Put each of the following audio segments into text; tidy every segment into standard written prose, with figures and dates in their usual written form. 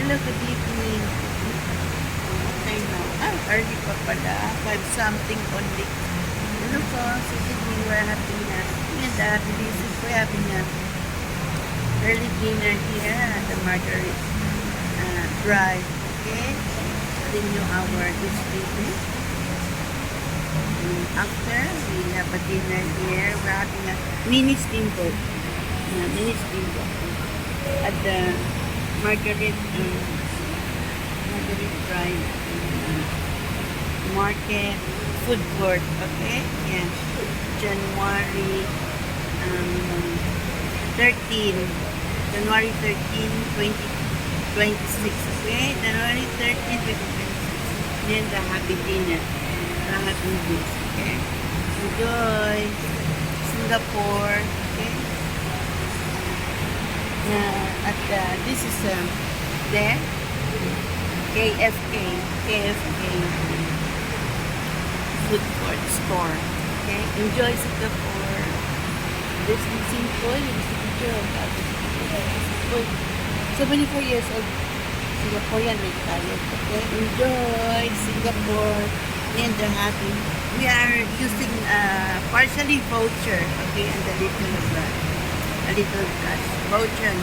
Hello, good evening. Okay now. Early pa pala. 5 something only. Hello po. So, good evening. We're having a bilisip po having a early dinner here at the Margaret Drive. Okay? Continue our this evening. After, we have a dinner here. We're having a mini steamboat. Mini steamboat. At the Margaret Drive Market Food Court. Okay? Yan. January 13, 2026. Okay? January 13, 2026. Then the happy dinner. Lahat ng goods. Okay? Enjoy. Singapore. Okay? This is there. KFK food court store. Okay? Enjoy Singapore. This is simple. This is simple. 74 years old. Singaporean like tayo. Okay? Enjoy Singapore. And the happy. We are using partially voucher. Okay? And a little cash. Voucher.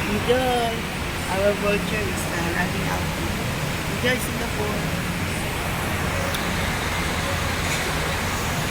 Enjoy. Our voucher is running out. Enjoy Singapore.